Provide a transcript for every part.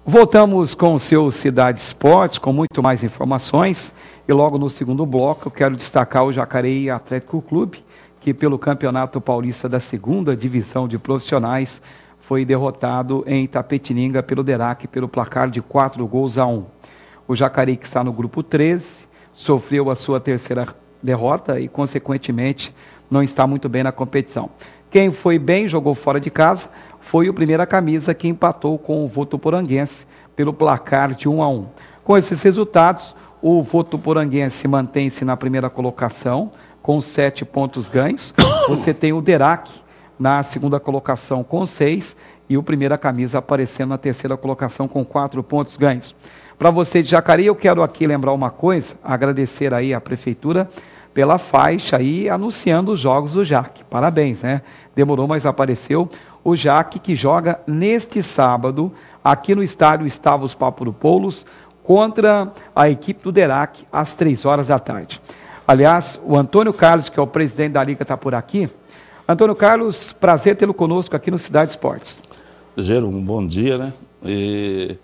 Voltamos com o seu Cidade Esportes, com muito mais informações. E logo no segundo bloco eu quero destacar o Jacareí Atlético Clube, que pelo Campeonato Paulista da 2ª Divisão de Profissionais foi derrotado em Itapetininga pelo Derac pelo placar de 4-1. O Jacareí, que está no grupo 13, sofreu a sua 3ª derrota e, consequentemente, não está muito bem na competição. Quem foi bem, jogou fora de casa, foi o Primeira Camisa, que empatou com o Votuporanguense pelo placar de 1-1. Com esses resultados, o Votuporanguense mantém-se na primeira colocação, com 7 pontos ganhos. Você tem o Derac na 2ª colocação com 6 e o Primeira Camisa aparecendo na 3ª colocação com 4 pontos ganhos. Para você de Jacareí, eu quero aqui lembrar uma coisa, agradecer aí à Prefeitura pela faixa aí anunciando os jogos do Jaque. Parabéns, né? Demorou, mas apareceu. O Jaque, que joga neste sábado, aqui no estádio Stavros Papadopoulos, contra a equipe do Derac, às 3 horas da tarde. Aliás, o Antônio Carlos, que é o presidente da Liga, está por aqui. Antônio Carlos, prazer tê-lo conosco aqui no Cidade Esportes. Gero, um bom dia, né? E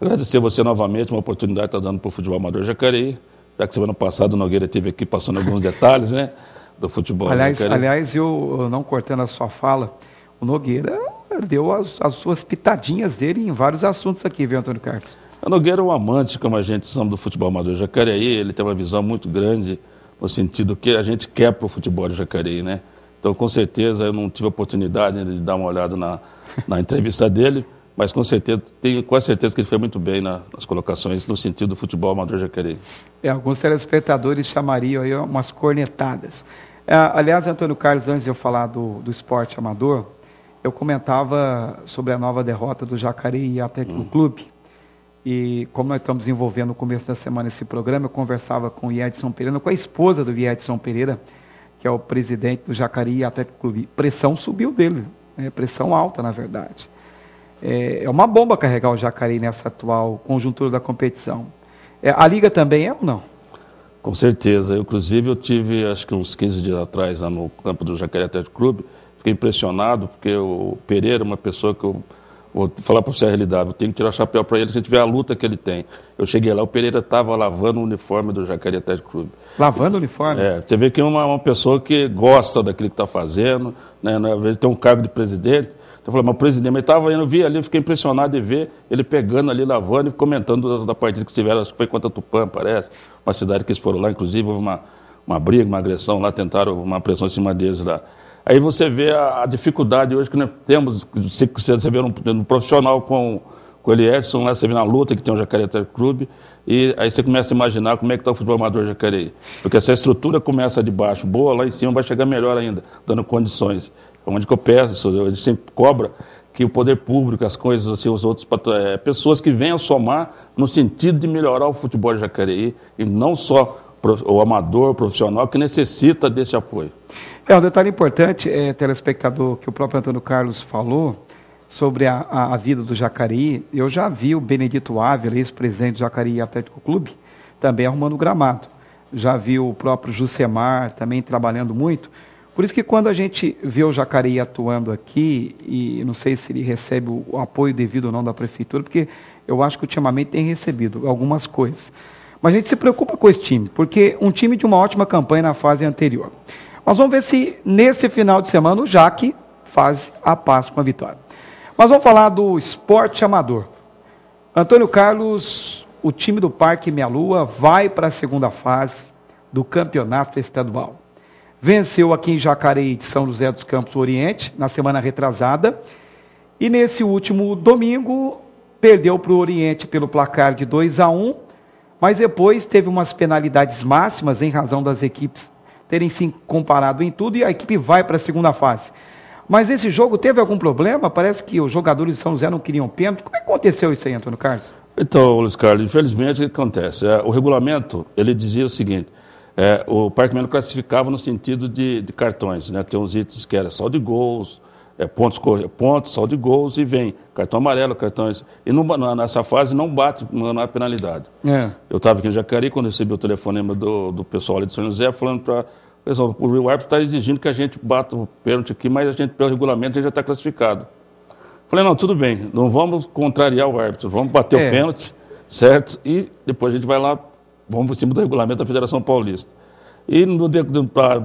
agradecer você novamente, uma oportunidade que está dando para o futebol amador Jacareí, já que semana passada o Nogueira esteve aqui passando alguns detalhes, né, do futebol Jacareí. Aliás, eu não cortando a sua fala, o Nogueira deu as suas pitadinhas dele em vários assuntos aqui, viu, Antônio Carlos? O Nogueira é um amante, como a gente chama, do futebol amador Jacareí. Ele tem uma visão muito grande no sentido que a gente quer para o futebol de Jacareí, né? Então, com certeza, eu não tive a oportunidade de dar uma olhada na entrevista dele, mas com certeza, tenho quase certeza que ele foi muito bem nas colocações no sentido do futebol amador Jacareí. Alguns telespectadores chamariam aí umas cornetadas. Aliás, Antônio Carlos, antes de eu falar do esporte amador, eu comentava sobre a nova derrota do Jacareí Atlético Clube. E como nós estamos desenvolvendo no começo da semana esse programa, eu conversava com o Edson Pereira, com a esposa do Edson Pereira, que é o presidente do Jacareí Atlético Clube. Pressão subiu dele, né? Pressão alta, na verdade. É uma bomba carregar o Jacareí nessa atual conjuntura da competição. A Liga também é ou não? Com certeza. Inclusive, eu tive, acho que uns 15 dias atrás, lá no campo do Jacareí Atlético Clube, fiquei impressionado, porque o Pereira é uma pessoa que eu vou falar para você a realidade, eu tenho que tirar o chapéu para ele, a gente vê a luta que ele tem. Eu cheguei lá, o Pereira estava lavando o uniforme do Jacareí Atlético Clube. Lavando o uniforme? Você vê que é uma pessoa que gosta daquilo que está fazendo, né? Às vezes tem um cargo de presidente. Eu falei, mas o presidente, mas estava indo, eu vi ali, fiquei impressionado de ver ele pegando ali, lavando e comentando da partida que tiveram, acho que foi contra Tupã, parece, uma cidade que eles foram lá, inclusive houve uma briga, uma agressão lá, tentaram uma pressão em cima deles lá. Aí você vê a dificuldade hoje que nós temos, você vê no profissional com o Eliedson, lá você vê na luta que tem o Jacareí Atlético Clube, e aí você começa a imaginar como é que está o futebol amador Jacareí. Porque essa estrutura começa de baixo, boa, lá em cima vai chegar melhor ainda, dando condições. Onde que eu peço, a gente sempre cobra que o poder público, as coisas, assim, os outros, pessoas que venham somar no sentido de melhorar o futebol de Jacareí, e não só o amador, o profissional, que necessita desse apoio. Um detalhe importante, telespectador, que o próprio Antônio Carlos falou sobre a vida do Jacareí. Eu já vi o Benedito Ávila, ex-presidente do Jacareí Atlético Clube, também arrumando o gramado. Já vi o próprio Jusemar também trabalhando muito. Por isso que quando a gente vê o Jacareí atuando aqui, e não sei se ele recebe o apoio devido ou não da Prefeitura, porque eu acho que ultimamente tem recebido algumas coisas. Mas a gente se preocupa com esse time, porque um time de uma ótima campanha na fase anterior. Mas vamos ver se nesse final de semana o Jaque faz a paz com a vitória. Mas vamos falar do esporte amador. Antônio Carlos, o time do Parque Meia Lua vai para a 2ª fase do campeonato estadual. Venceu aqui em Jacareí de São José dos Campos Oriente, na semana retrasada. E nesse último domingo, perdeu para o Oriente pelo placar de 2-1, mas depois teve umas penalidades máximas em razão das equipes terem se comparado em tudo, e a equipe vai para a 2ª fase. Mas esse jogo teve algum problema? Parece que os jogadores de São José não queriam pênalti. Como é que aconteceu isso aí, Antônio Carlos? Então, Luiz Carlos, infelizmente, o que acontece? O regulamento, ele dizia o seguinte, o Parque Meia Lua classificava no sentido de cartões, né? Tem uns itens que era saldo de gols, pontos, saldo de gols, e vem cartão amarelo, cartões... E nessa fase não bate na penalidade. Eu estava aqui em Jacareí, quando recebi o telefonema do pessoal ali de São José, falando para pessoal, o árbitro está exigindo que a gente bata o pênalti aqui, mas a gente, pelo regulamento, a gente já está classificado. Falei, não, tudo bem, não vamos contrariar o árbitro, vamos bater o pênalti, certo? E depois a gente vai lá, vamos por cima do regulamento da Federação Paulista. E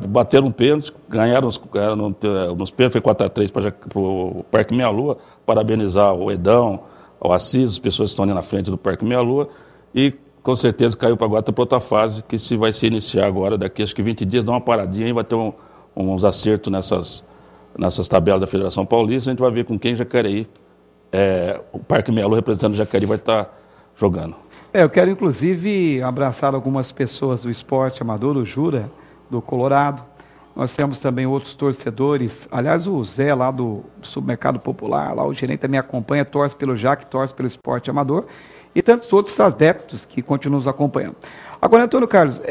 bateram um pênalti, ganharam nos pênaltis, foi 4-3 para o Parque Meia Lua, parabenizar o Edão, o Assis, as pessoas que estão ali na frente do Parque Meia Lua, e com certeza caiu para agora para outra fase, que se vai se iniciar agora, daqui acho que 20 dias, dá uma paradinha e vai ter uns acertos nessas tabelas da Federação Paulista, a gente vai ver com quem Jacareí, o Parque Meia Lua representando o Jacareí vai estar jogando. Eu quero, inclusive, abraçar algumas pessoas do esporte amador, o Jura, do Colorado. Nós temos também outros torcedores. Aliás, o Zé, lá do Supermercado Popular, lá o gerente também acompanha, torce pelo Jaque, torce pelo esporte amador. E tantos outros adeptos que continuam nos acompanhando. Agora, Antônio Carlos,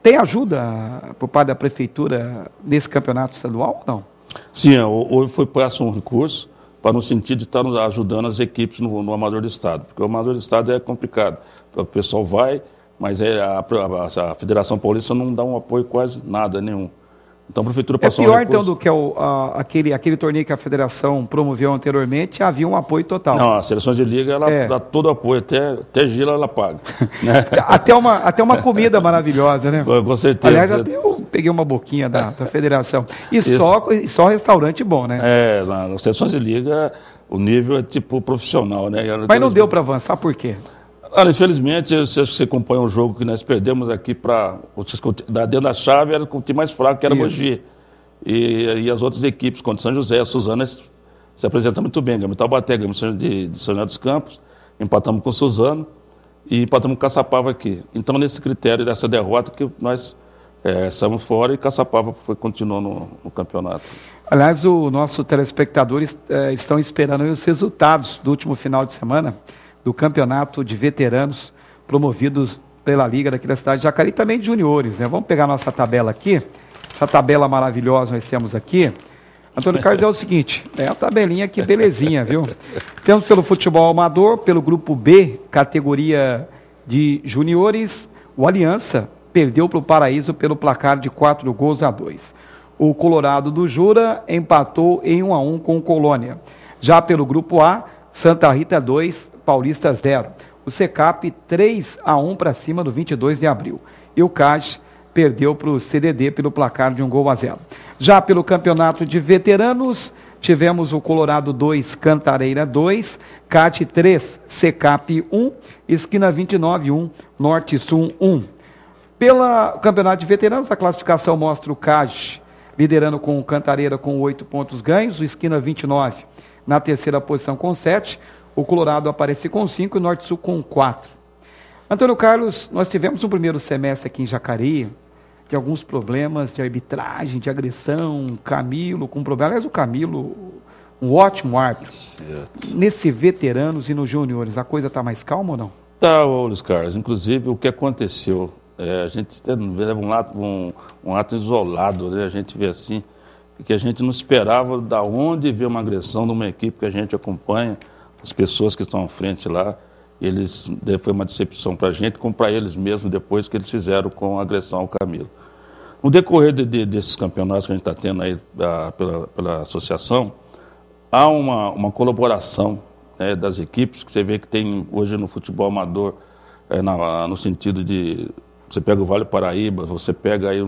tem ajuda por parte da Prefeitura nesse campeonato estadual ou não? Sim, hoje foi posto um recurso para no sentido de estar ajudando as equipes no Amador do Estado, porque o Amador do Estado é complicado, o pessoal vai, mas a Federação Paulista não dá um apoio quase nada, nenhum. Então a Prefeitura passou pior então do que aquele torneio que a Federação promoveu anteriormente, havia um apoio total. Não, as seleções de liga, ela dá todo o apoio, até gila ela paga. Né? até uma comida maravilhosa, né? Com certeza. Aliás, até eu peguei uma boquinha da Federação. E só restaurante bom, né? Nas seleções de liga, o nível é tipo profissional, né? Mas não deu para avançar, por quê? Infelizmente, você acompanha um jogo que nós perdemos aqui dentro da chave, era o time mais fraco, que era Mogi. E as outras equipes, como São José, a Suzana, se apresentam muito bem. Ganhamos Taubaté, ganhamos de São José dos Campos, empatamos com o Suzano e empatamos com o Caçapava aqui. Então, nesse critério dessa derrota, que nós saímos fora e Caçapava continuou no campeonato. Aliás, os nossos telespectadores estão esperando os resultados do último final de semana do campeonato de veteranos promovidos pela Liga daqui da cidade de Jacareí, também de juniores, né? Vamos pegar nossa tabela aqui, essa tabela maravilhosa nós temos aqui. Antônio Carlos, é o seguinte, a tabelinha aqui, belezinha, viu? Temos pelo futebol amador, pelo grupo B, categoria de juniores, o Aliança perdeu para o Paraíso pelo placar de 4-2. O Colorado do Jura empatou em 1-1 com o Colônia. Já pelo grupo A, Santa Rita 2, Paulista 0. O Secap 3-1 para cima do 22 de abril. E o CAD perdeu para o CDD pelo placar de 1-0. Já pelo campeonato de veteranos, tivemos o Colorado 2, Cantareira 2, CAT 3, Secap 1, Esquina 29 1, Norte Sul 1. Pelo campeonato de veteranos, a classificação mostra o CAD liderando com o Cantareira com 8 pontos ganhos, o Esquina 29 na terceira posição com 7, o Colorado aparece com 5 e o Norte Sul com 4. Antônio Carlos, nós tivemos um primeiro semestre aqui em Jacareí, de alguns problemas de arbitragem, de agressão, Camilo com problema. Aliás, o Camilo, um ótimo árbitro. Certo. Nesse veteranos e nos juniores, a coisa está mais calma ou não? Tá, Luiz Carlos. Inclusive, o que aconteceu, a gente leva um ato isolado, né? A gente vê assim, que a gente não esperava da onde ver uma agressão de uma equipe que a gente acompanha, as pessoas que estão à frente lá, foi uma decepção para a gente, como para eles mesmos, depois que eles fizeram com a agressão ao Camilo. No decorrer desses campeonatos que a gente está tendo aí pela associação, há uma colaboração, né, das equipes, que você vê que tem hoje no futebol amador, no sentido de, você pega o Vale Paraíba, você pega aí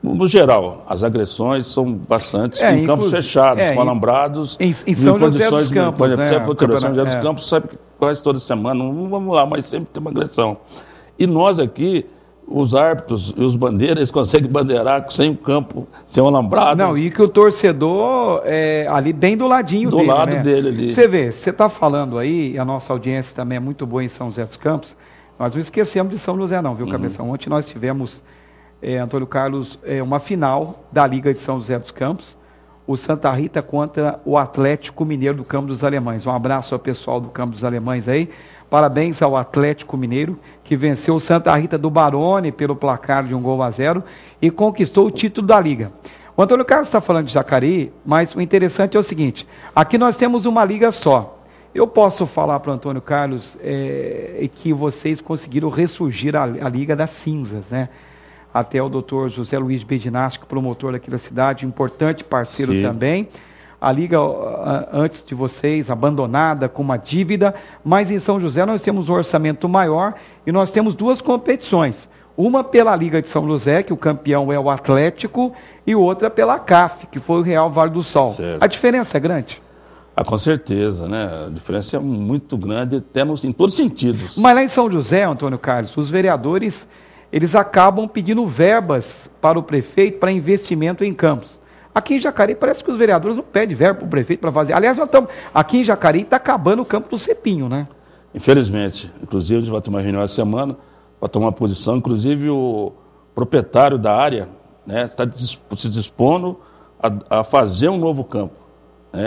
no geral, as agressões são bastante em campos fechados, com alambrados. Em São José dos Campos, por exemplo, São José dos Campos, sabe que quase toda semana, não vamos lá, mas sempre tem uma agressão. E nós aqui, os árbitros e os bandeiras, eles conseguem bandeirar sem o campo, sem o alambrado. Não, e que o torcedor ali bem do ladinho dele. Do lado dele ali. Você vê, você está falando aí, e a nossa audiência também é muito boa em São José dos Campos, nós não esquecemos de São José não, viu, Cabeção? Ontem nós tivemos... Antônio Carlos, uma final da Liga de São José dos Campos, o Santa Rita contra o Atlético Mineiro do Campo dos Alemães. Um abraço ao pessoal do Campo dos Alemães aí, parabéns ao Atlético Mineiro, que venceu o Santa Rita do Barone pelo placar de 1-0 e conquistou o título da Liga. O Antônio Carlos está falando de Jacareí, mas o interessante é o seguinte, aqui nós temos uma liga só. Eu posso falar para o Antônio Carlos que vocês conseguiram ressurgir a Liga das Cinzas, né? Até o doutor José Luiz Bedinasco, promotor aqui da cidade, importante parceiro também. a liga antes de vocês, abandonada, com uma dívida, mas em São José nós temos um orçamento maior e nós temos duas competições. Uma pela Liga de São José, que o campeão é o Atlético, e outra pela CAF, que foi o Real Vale do Sol. Certo. A diferença é grande? Ah, com certeza, né? A diferença é muito grande, até em todos os sentidos. Mas lá em São José, Antônio Carlos, os vereadores, eles acabam pedindo verbas para o prefeito para investimento em campos. Aqui em Jacareí parece que os vereadores não pedem verba para o prefeito para fazer. Aliás, nós estamos, aqui em Jacareí está acabando o campo do Cepinho, né? Infelizmente. Inclusive, a gente vai ter uma reunião essa semana para tomar posição. Inclusive, o proprietário da área, né, está se dispondo a fazer um novo campo.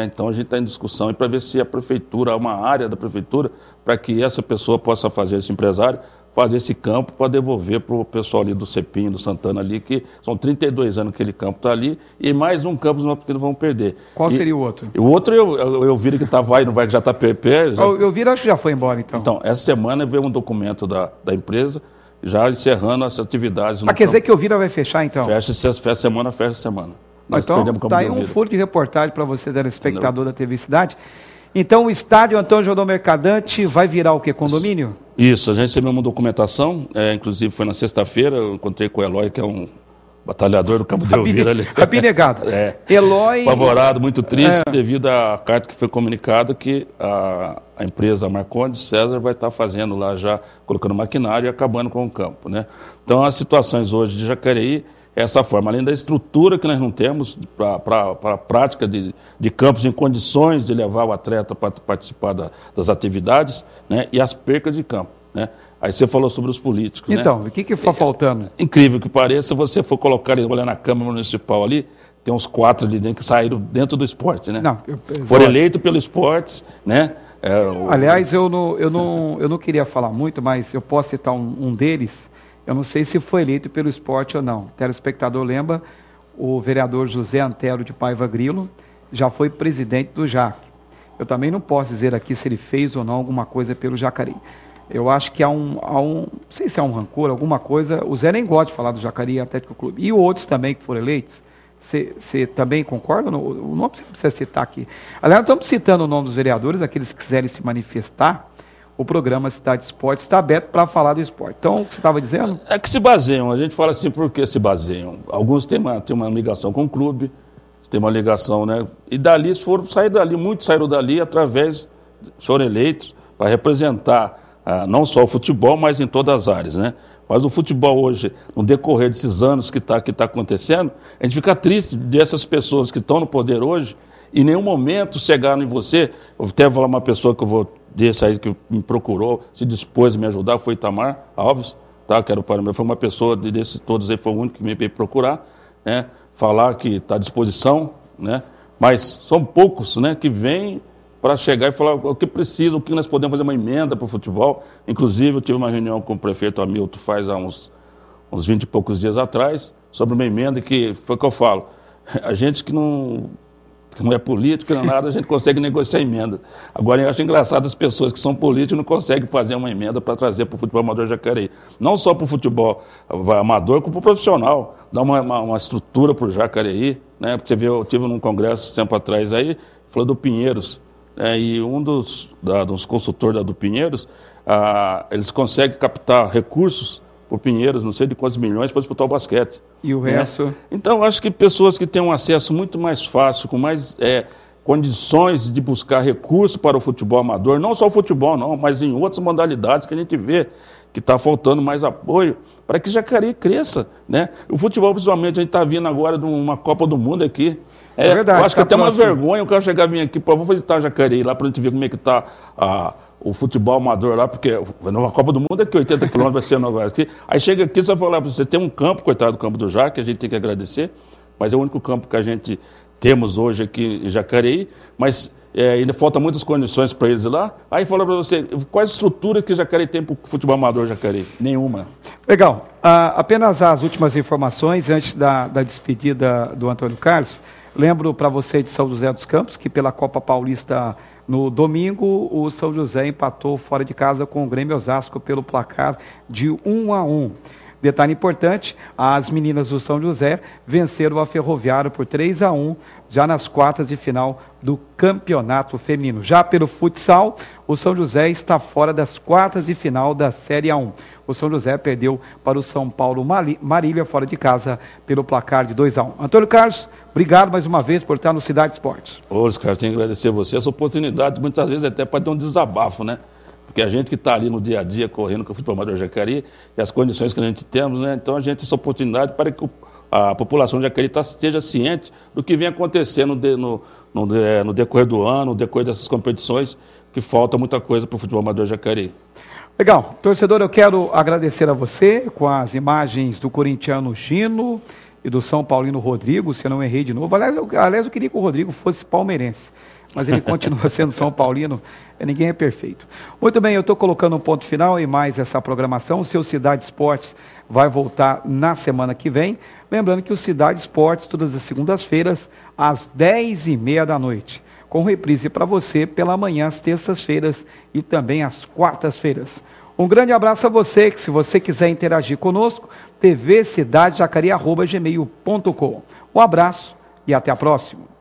Então, a gente está em discussão para ver se a prefeitura, uma área da prefeitura, para que essa pessoa possa fazer, esse empresário, fazer esse campo para devolver para o pessoal ali do Cepinho, do Santana ali, que são 32 anos que aquele campo está ali, e mais um campo que eles vão perder. Qual seria o outro? O outro eu vi que vai, não vai, que já está PP. Eu vi, acho que já foi embora, então. Então, essa semana veio um documento da empresa, já encerrando as atividades. Mas quer dizer que o Vira vai fechar, então? Fecha semana. Nós então, está aí um furo de reportagem para você, telespectador da TV Cidade. Então, o estádio Antônio Jordão Mercadante vai virar o quê? Condomínio? Isso, a gente recebeu uma documentação, inclusive foi na sexta-feira, eu encontrei com o Eloy, que é um batalhador do Cabo de Elvira ali. Abnegado. Eloy... Apavorado, muito triste, devido à carta que foi comunicada que a empresa Marcondes César vai estar fazendo lá já, colocando maquinário e acabando com o campo, né? Então, as situações hoje de Jacareí é essa forma, além da estrutura que nós não temos para a prática de campos em condições de levar o atleta para participar das atividades, né, e as percas de campo, né? Aí você falou sobre os políticos. Então, né? O que está faltando? Incrível que pareça, se você for colocar e olhar na Câmara Municipal ali, tem uns 4 ali dentro que saíram dentro do esporte, né? Não, foram eleitos pelo esporte, né? Aliás, eu não queria falar muito, mas eu posso citar um deles. Eu não sei se foi eleito pelo esporte ou não. O telespectador lembra, o vereador José Antero de Paiva Grilo já foi presidente do JAC. Eu também não posso dizer aqui se ele fez ou não alguma coisa pelo Jacareí. Eu acho que não sei se há um rancor, alguma coisa. O Zé nem gosta de falar do Jacareí Atlético Clube. E outros também que foram eleitos. Você também concorda? O nome você precisa citar aqui. Aliás, nós estamos citando o nome dos vereadores, aqueles que quiserem se manifestar. O programa Cidade Esporte está aberto para falar do esporte. Então, o que você estava dizendo? É que se baseiam. A gente fala assim, por que se baseiam? Alguns têm uma ligação com o clube, tem uma ligação, né? E dali, muitos saíram dali foram eleitos para representar não só o futebol, mas em todas as áreas, né? Mas o futebol hoje, no decorrer desses anos que tá acontecendo, a gente fica triste dessas pessoas que estão no poder hoje, em nenhum momento chegaram em você. Eu até vou falar uma pessoa que eu vou desse aí que me procurou, se dispôs a me ajudar, foi Itamar Alves, tá? Que era o Paraná, foi uma pessoa desses todos aí, foi o único que me veio procurar, né? Falar que está à disposição, né? Mas são poucos, né, que vêm para chegar e falar o que precisa, o que nós podemos fazer uma emenda para o futebol. Inclusive, eu tive uma reunião com o prefeito Hamilton faz há uns 20 e poucos dias atrás, sobre uma emenda que foi o que eu falo. A gente que não é político, não é nada, a gente consegue negociar emenda. Agora, eu acho engraçado as pessoas que são políticos e não conseguem fazer uma emenda para trazer para o futebol amador Jacareí. Não só para o futebol amador, como para o profissional. Dar uma estrutura para o Jacareí, né? Porque você viu, eu estive num congresso tempo atrás aí, falou do Pinheiros, e um dos consultores do Pinheiros, eles conseguem captar recursos por Pinheiros, não sei de quantos milhões, para disputar o basquete. E o resto? Então, acho que pessoas que têm um acesso muito mais fácil, com mais condições de buscar recursos para o futebol amador, não só o futebol, não, mas em outras modalidades que a gente vê que está faltando mais apoio para que Jacareí cresça, né? O futebol, principalmente, a gente está vindo agora de uma Copa do Mundo aqui. É verdade. Eu acho que até uma vergonha o cara chegar a vir aqui, vou visitar Jacareí lá para a gente ver como é que está o futebol amador lá, porque na Copa do Mundo é que 80 quilômetros vai ser no agora. Aí chega aqui, você vai falar, você tem um campo, coitado do campo do Jaque, a gente tem que agradecer, mas é o único campo que a gente temos hoje aqui em Jacareí, mas ainda faltam muitas condições para eles lá. Aí fala para você, quais estruturas que Jacareí tem para o futebol amador Jacareí? Nenhuma. Legal. Apenas as últimas informações, antes da despedida do Antônio Carlos. Lembro para você de São José dos Campos, que pela Copa Paulista no domingo, o São José empatou fora de casa com o Grêmio Osasco pelo placar de 1-1. Detalhe importante, as meninas do São José venceram a Ferroviária por 3-1 já nas quartas de final do campeonato feminino. Já pelo futsal, o São José está fora das quartas de final da Série A1. O São José perdeu para o São Paulo Marília, fora de casa, pelo placar de 2-1. Antônio Carlos, obrigado mais uma vez por estar no Cidade Esportes. Ô, Carlos, tenho que agradecer a você essa oportunidade, muitas vezes até pode dar um desabafo, né? Porque a gente que está ali no dia a dia, correndo com o futebol amador Jacareí, e as condições que a gente temos, né? Então a gente tem essa oportunidade para que a população de Jacareí esteja ciente do que vem acontecendo no decorrer do ano, no decorrer dessas competições, que falta muita coisa para o futebol amador Jacareí. Legal. Torcedor, eu quero agradecer a você com as imagens do corintiano Gino e do São Paulino Rodrigo, se eu não errei de novo. Aliás, eu queria que o Rodrigo fosse palmeirense, mas ele continua sendo São Paulino, ninguém é perfeito. Muito bem, eu estou colocando um ponto final em mais essa programação. O seu Cidade Esportes vai voltar na semana que vem. Lembrando que o Cidade Esportes, todas as segundas-feiras, às 10h30 da noite. Com reprise para você pela manhã, às terças-feiras e também às quartas-feiras. Um grande abraço a você, que se você quiser interagir conosco, tvcidadejacareí@gmail.com. Um abraço e até a próxima.